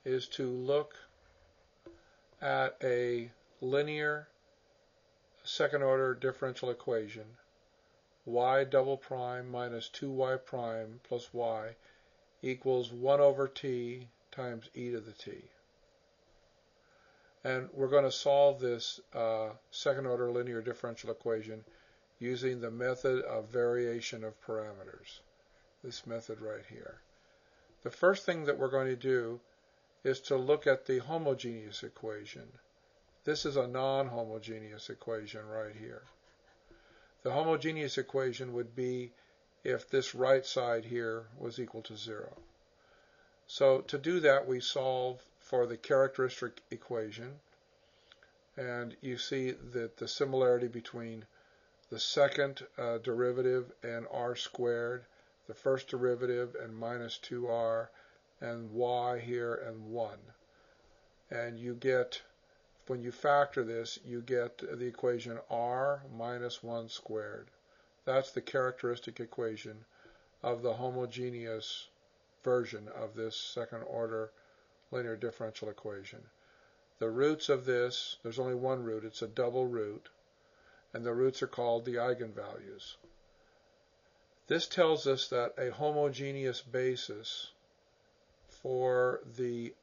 is to look at a linear second order differential equation, y double prime minus 2y prime plus y equals 1 over t times e to the t. And we're going to solve this second order linear differential equation using the method of variation of parameters, this method right here. The first thing that we're going to do is to look at the homogeneous equation. This is a non-homogeneous equation right here. The homogeneous equation would be if this right side here was equal to 0. So to do that, we solve for the characteristic equation, and you see that the similarity between the second derivative and r squared, the first derivative and minus 2r, and y here and 1. And you get, when you factor this, you get the equation r minus 1 squared. That's the characteristic equation of the homogeneous version of this second order linear differential equation. The roots of this, there's only one root, it's a double root, and the roots are called the eigenvalues. This tells us that a homogeneous basis for the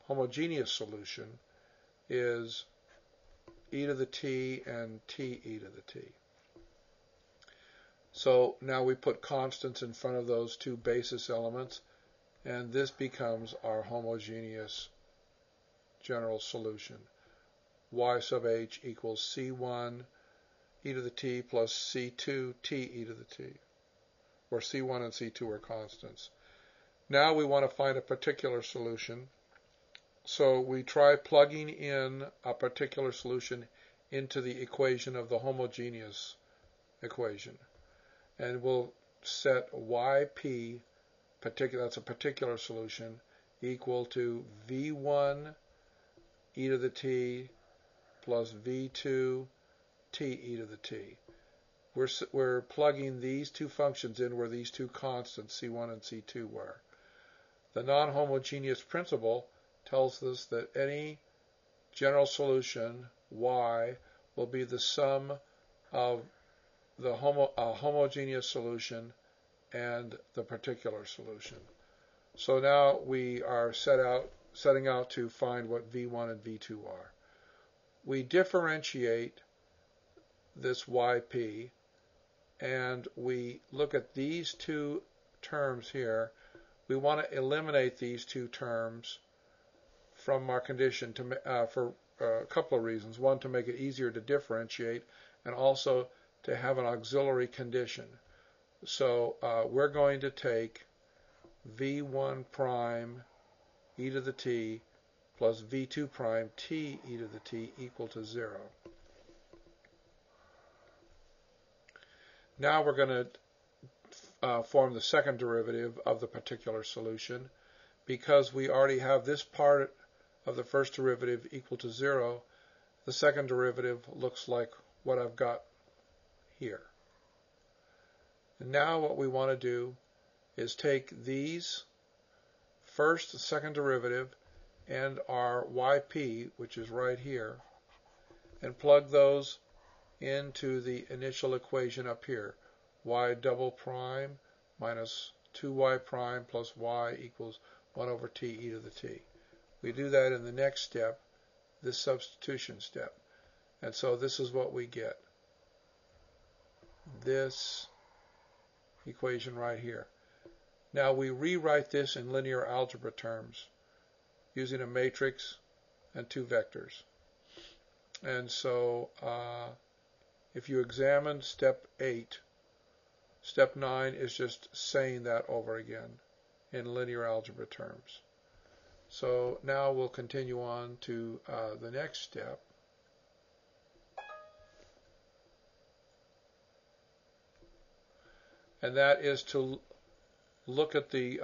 homogeneous solution is e to the t and t e to the t. So now we put constants in front of those two basis elements, and this becomes our homogeneous general solution. Y sub h equals c1 e to the t plus c2 t e to the t, where c1 and c2 are constants. Now we want to find a particular solution, so we try plugging in a particular solution into the equation of the homogeneous equation, and we'll set yp, that's a particular solution, equal to v1 e to the t plus v2 t e to the t. We're plugging these two functions in where these two constants, c1 and c2, were. The non-homogeneous principle tells us that any general solution, y, will be the sum of the homogeneous solution and the particular solution. So now we are setting out to find what v1 and v2 are. We differentiate this yp, and we look at these two terms here. We want to eliminate these two terms from our condition for a couple of reasons. One, to make it easier to differentiate, and also to have an auxiliary condition. So we're going to take v1 prime e to the t plus v2 prime t e to the t equal to 0. Now we're going to form the second derivative of the particular solution. Because we already have this part of the first derivative equal to 0, the second derivative looks like what I've got here. And now what we want to do is take these first, second derivative, and our yp, which is right here, and plug those into the initial equation up here. Y double prime minus 2y prime plus y equals 1 over t e to the t. We do that in the next step, this substitution step. And so this is what we get. This equation right here. Now we rewrite this in linear algebra terms using a matrix and two vectors. And so if you examine step 8, step 9 is just saying that over again in linear algebra terms. So now we'll continue on to the next step. And that is to look at the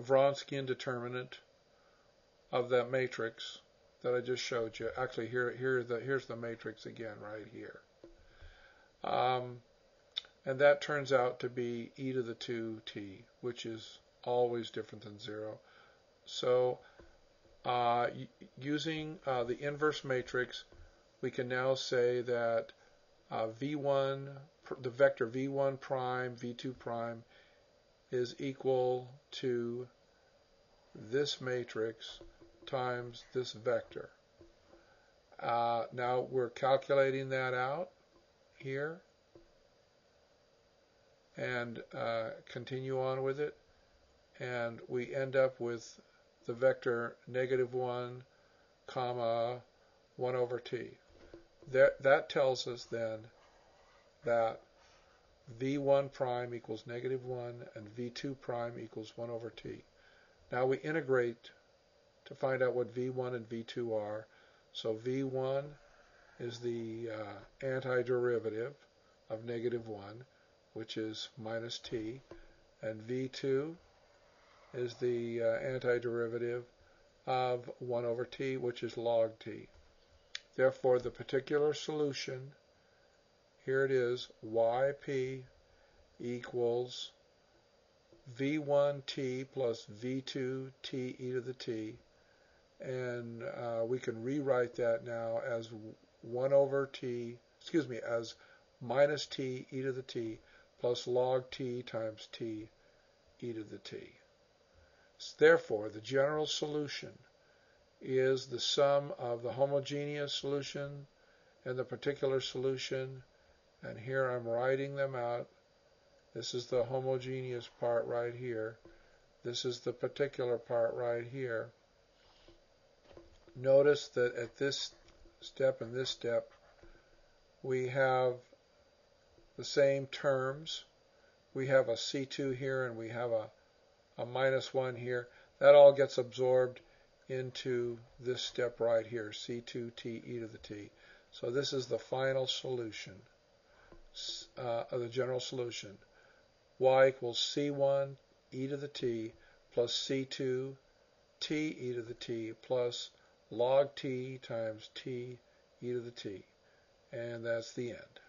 Vronsky determinant of that matrix that I just showed you. Actually, here's the matrix again right here. And that turns out to be e to the 2t, which is always different than 0. So Using the inverse matrix, we can now say that V1, the vector V1 prime, V2 prime is equal to this matrix times this vector. Now we're calculating that out here and continue on with it, and we end up with the vector -1, comma 1 over t. That tells us then that V1 prime equals -1 and V2 prime equals 1 over t. Now we integrate to find out what V1 and V2 are. So V1 is the antiderivative of -1, which is minus t, and V2 is the antiderivative of 1 over t, which is log t. Therefore, the particular solution, here it is, yp equals v1t plus v2t e to the t, and we can rewrite that now as 1 over t, as minus t e to the t plus log t times t e to the t. Therefore, the general solution is the sum of the homogeneous solution and the particular solution, and here I'm writing them out. This is the homogeneous part right here. This is the particular part right here. Notice that at this step and this step we have the same terms. We have a C2 here and we have a -1 here. That all gets absorbed into this step right here, C2t e to the t. So this is the final solution of the general solution. Y equals C1 e to the t plus C2 t e to the t plus log t times t e to the t. And that's the end.